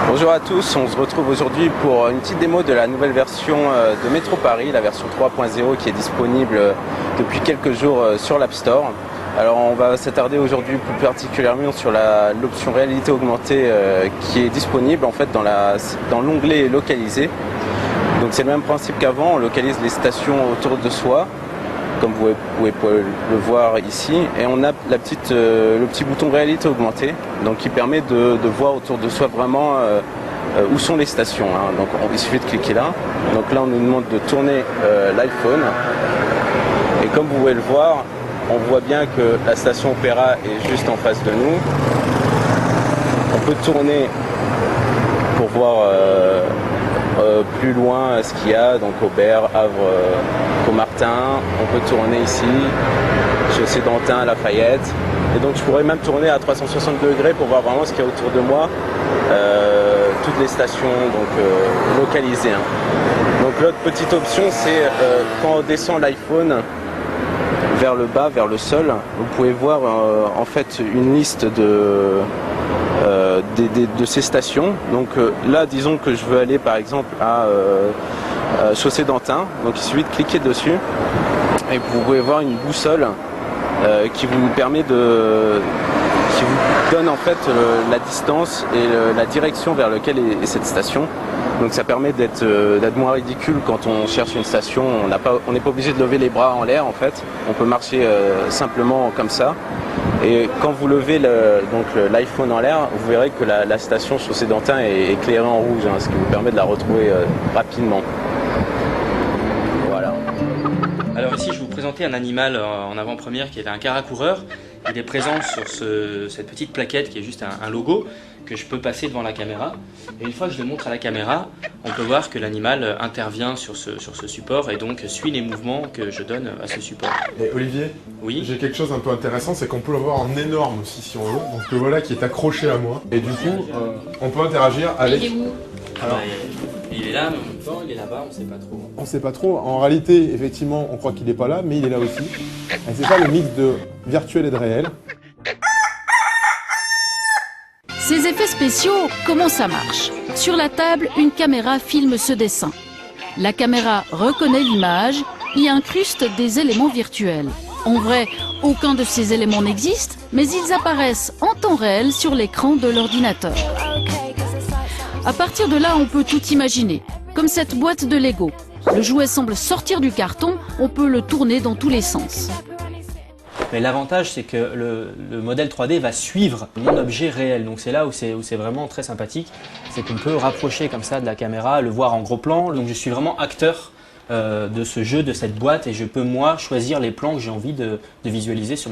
Bonjour à tous, on se retrouve aujourd'hui pour une petite démo de la nouvelle version de Métro Paris, la version 3.0 qui est disponible depuis quelques jours sur l'App Store. Alors on va s'attarder aujourd'hui plus particulièrement sur l'option réalité augmentée qui est disponible en fait dans l'onglet localisé. Donc c'est le même principe qu'avant, on localise les stations autour de soi, comme vous pouvez le voir ici, et on a le petit bouton réalité augmentée, donc qui permet de voir autour de soi vraiment où sont les stations. Donc il suffit de cliquer là. Donc là on nous demande de tourner l'iPhone, et comme vous pouvez le voir, on voit bien que la station Opéra est juste en face de nous. On peut tourner pour voir plus loin ce qu'il y a, donc Aubert, Havre, Caumartin. On peut tourner ici, Chaussée d'Antin, Lafayette. Et donc je pourrais même tourner à 360 degrés pour voir vraiment ce qu'il y a autour de moi. Toutes les stations localisées. Donc l'autre petite option, c'est quand on descend l'iPhone vers le bas, vers le sol, vous pouvez voir en fait une liste de ces stations. Donc là, disons que je veux aller par exemple à Chaussée d'Antin, donc il suffit de cliquer dessus et vous pouvez voir une boussole qui vous donne en fait la distance et la direction vers laquelle est cette station. Donc ça permet d'être moins ridicule quand on cherche une station. On n'est pas obligé de lever les bras en l'air en fait. On peut marcher simplement comme ça. Et quand vous levez l'iPhone en l'air, vous verrez que la station Chaussée d'Antin est éclairée en rouge, ce qui vous permet de la retrouver rapidement. Voilà. Alors ici je vais vous présenter un animal en avant-première qui est un caracoureur. Il est présent sur cette petite plaquette qui est juste un logo que je peux passer devant la caméra. Et une fois que je le montre à la caméra, on peut voir que l'animal intervient sur ce support et donc suit les mouvements que je donne à ce support. Et Olivier, oui, j'ai quelque chose un peu intéressant, c'est qu'on peut le voir en énorme aussi si on veut. Donc le voilà qui est accroché à moi. Et du coup, on peut interagir avec... Il est où? Alors, il est là, mais en même temps, il est là-bas, on ne sait pas trop. on sait pas trop. En réalité, effectivement, on croit qu'il n'est pas là, mais il est là aussi. Et c'est ça le mix de virtuel et de réel. Ces effets spéciaux, comment ça marche? Sur la table, une caméra filme ce dessin. La caméra reconnaît l'image, y incruste des éléments virtuels. En vrai, aucun de ces éléments n'existe, mais ils apparaissent en temps réel sur l'écran de l'ordinateur. À partir de là, on peut tout imaginer, comme cette boîte de Lego. Le jouet semble sortir du carton, on peut le tourner dans tous les sens. Mais l'avantage, c'est que le modèle 3D va suivre mon objet réel. Donc c'est là où c'est vraiment très sympathique. C'est qu'on peut rapprocher comme ça de la caméra, le voir en gros plan. Donc je suis vraiment acteur de ce jeu, de cette boîte, et je peux moi choisir les plans que j'ai envie de visualiser sur